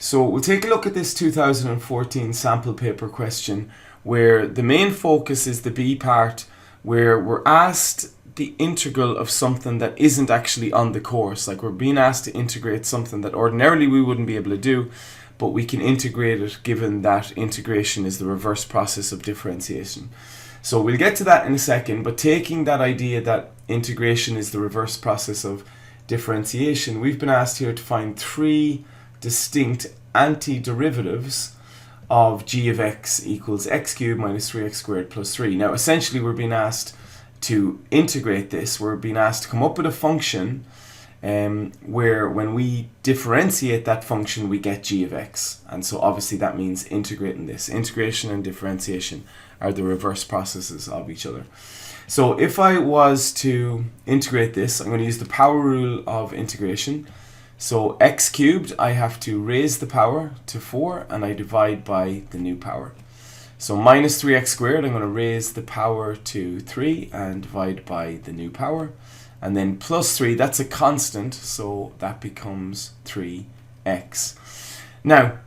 So we'll take a look at this 2014 sample paper question where the main focus is the B part, where we're asked the integral of something that isn't actually on the course. Like we're being asked to integrate something that ordinarily we wouldn't be able to do, but we can integrate it given that integration is the reverse process of differentiation. So we'll get to that in a second, but taking that idea that integration is the reverse process of differentiation, we've been asked here to find three distinct antiderivatives of g of x equals x cubed minus 3x squared plus 3. Now essentially we're being asked to integrate this. We're being asked to come up with a function where when we differentiate that function we get g of x, and so obviously that means integrating this. Integration and differentiation are the reverse processes of each other. So if I was to integrate this, I'm going to use the power rule of integration. So x cubed, I have to raise the power to 4 and I divide by the new power. So minus 3x squared, I'm going to raise the power to 3 and divide by the new power. And then plus 3, that's a constant, so that becomes 3x. Now,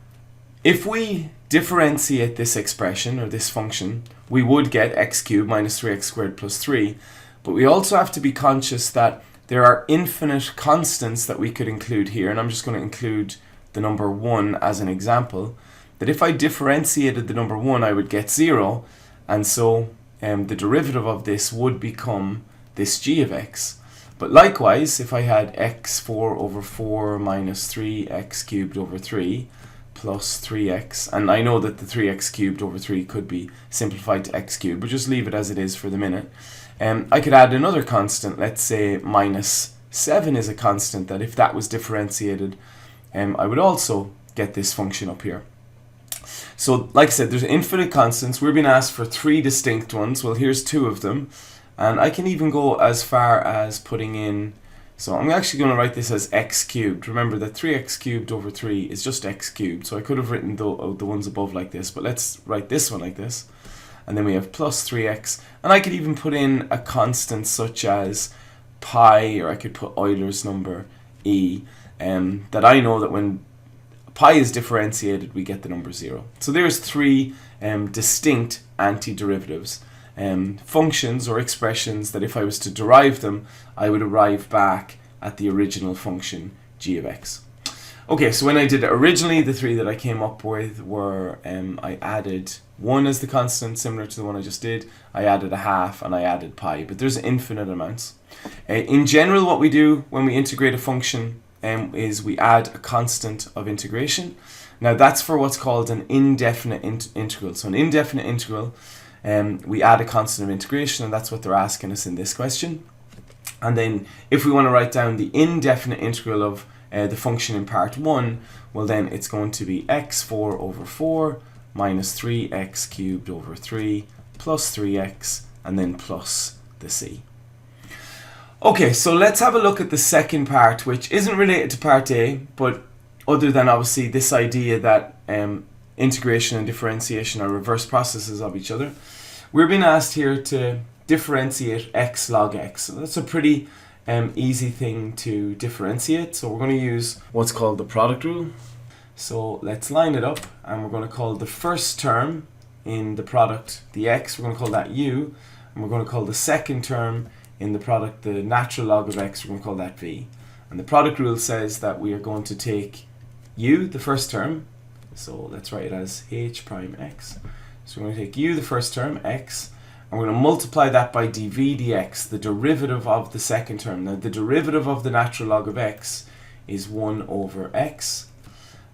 if we differentiate this expression or this function, we would get x cubed minus 3x squared plus 3. But we also have to be conscious that there are infinite constants that we could include here, and I'm just going to include the number 1 as an example, that if I differentiated the number 1 I would get 0, and so the derivative of this would become this g of x. But likewise, if I had x4 over 4 minus 3x cubed over 3 plus 3x, and I know that the 3x cubed over 3 could be simplified to x cubed, but just leave it as it is for the minute. I could add another constant. Let's say minus 7 is a constant that if that was differentiated, I would also get this function up here. So like I said, there's infinite constants. We're being asked for 3 distinct ones. Well, here's 2 of them. And I can even go as far as putting in, so I'm actually going to write this as x cubed. Remember that 3x cubed over 3 is just x cubed. So I could have written the ones above like this, but let's write this one like this. And then we have plus 3x. And I could even put in a constant such as pi, or I could put Euler's number e, that I know that when pi is differentiated, we get the number 0. So there's 3 distinct antiderivatives. Functions or expressions that if I was to derive them, I would arrive back at the original function g of x. Okay, so when I did it originally, the 3 that I came up with were, I added 1 as the constant, similar to the one I just did. I added a half and I added pi, but there's infinite amounts. In general, what we do when we integrate a function is we add a constant of integration. Now that's for what's called an indefinite integral. So an indefinite integral, we add a constant of integration, and that's what they're asking us in this question. And then if we want to write down the indefinite integral of the function in part 1, well then it's going to be x4 over 4 minus 3x cubed over 3 plus 3x and then plus the c. Okay, so let's have a look at the second part, which isn't related to part A, but other than obviously this idea that integration and differentiation are reverse processes of each other. We're being asked here to differentiate x log x. So that's a pretty easy thing to differentiate. So we're going to use what's called the product rule. So let's line it up, and we're going to call the first term in the product the x. We're going to call that u, and we're going to call the second term in the product the natural log of x. We're going to call that v. And the product rule says that we are going to take u, the first term, so let's write it as h prime x. So we're going to take u, the first term, x, and we're going to multiply that by dv dx, the derivative of the second term. Now the derivative of the natural log of x is 1 over x,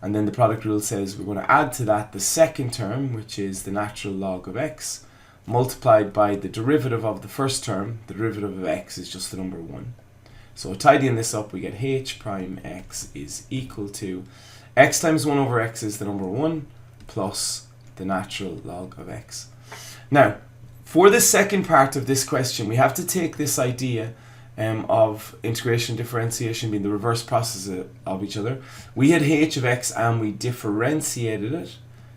and then the product rule says we're going to add to that the second term, which is the natural log of x, multiplied by the derivative of the first term. The derivative of x is just the number 1. So tidying this up, we get h prime x is equal to x times 1 over x is the number 1 plus the natural log of x. Now, for the second part of this question, we have to take this idea of integration and differentiation being the reverse process of each other. We had h of x and we differentiated it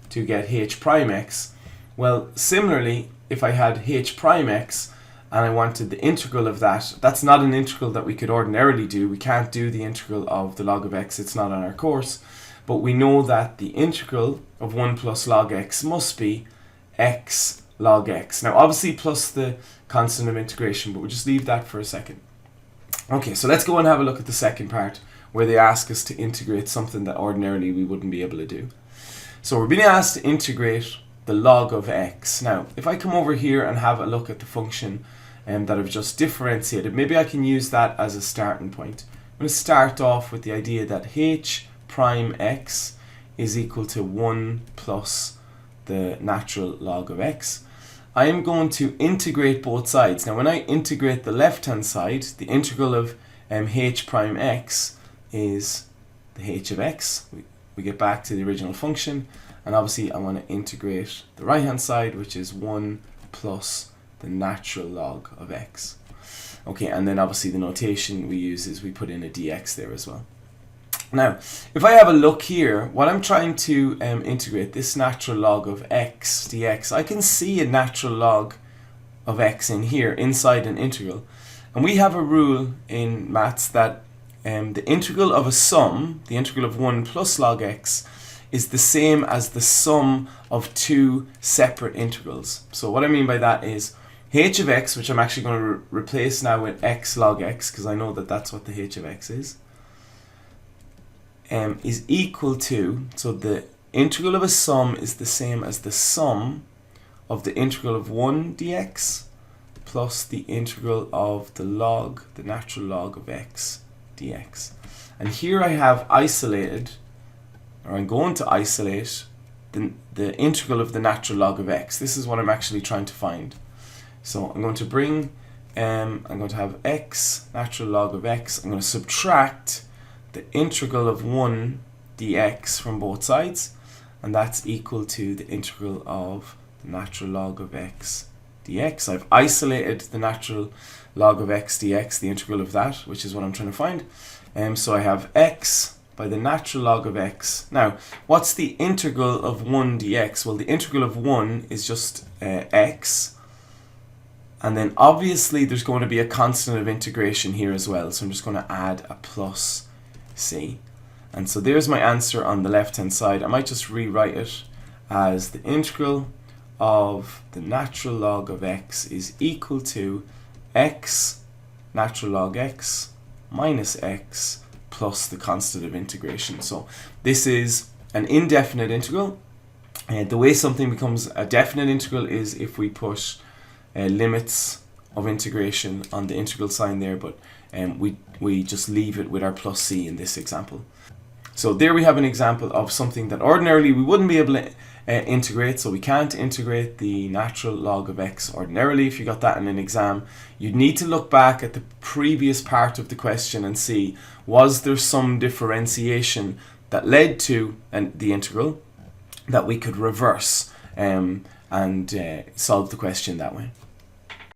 to get h prime x. Well, similarly, if I had h prime x and I wanted the integral of that, that's not an integral that we could ordinarily do. We can't do the integral of the log of x, it's not on our course. but we know that the integral of 1 plus log x must be x log x. Now obviously plus the constant of integration, but we'll just leave that for a second. Okay, so let's go and have a look at the second part where they ask us to integrate something that ordinarily we wouldn't be able to do. So we're being asked to integrate the log of x. Now, if I come over here and have a look at the function that I've just differentiated, maybe I can use that as a starting point. I'm going to start off with the idea that h prime x is equal to 1 plus the natural log of x. I am going to integrate both sides. Now when I integrate the left hand side, the integral of h prime x is the h of x. We get back to the original function, and obviously I want to integrate the right hand side, which is 1 plus the natural log of x. Okay, and then obviously the notation we use is we put in a dx there as well. Now, if I have a look here, what I'm trying to integrate, this natural log of x dx, I can see a natural log of x in here, inside an integral. And we have a rule in maths that the integral of a sum, the integral of 1 plus log x, is the same as the sum of two separate integrals. So what I mean by that is h of x, which I'm actually going to replace now with x log x, because I know that that's what the h of x is equal to, so the integral of a sum is the same as the sum of the integral of 1 dx plus the integral of the log, the natural log of x dx. And here I have isolated, or I'm going to isolate, the integral of the natural log of x. This is what I'm actually trying to find. So I'm going to bring, I'm going to have x, natural log of x. I'm going to subtract the integral of 1 dx from both sides, and that's equal to the integral of the natural log of x dx. I've isolated the natural log of x dx, the integral of that, which is what I'm trying to find. So I have x by the natural log of x. Now, what's the integral of 1 dx? Well, the integral of 1 is just x, and then obviously there's going to be a constant of integration here as well, so I'm just going to add a plus c. And so there's my answer on the left hand side. I might just rewrite it as the integral of the natural log of x is equal to x natural log x minus x plus the constant of integration. So this is an indefinite integral. The way something becomes a definite integral is if we put limits of integration on the integral sign there, but we just leave it with our plus c in this example. So there we have an example of something that ordinarily we wouldn't be able to integrate. So we can't integrate the natural log of x ordinarily. If you got that in an exam, you'd need to look back at the previous part of the question and see, was there some differentiation that led to the integral that we could reverse and solve the question that way.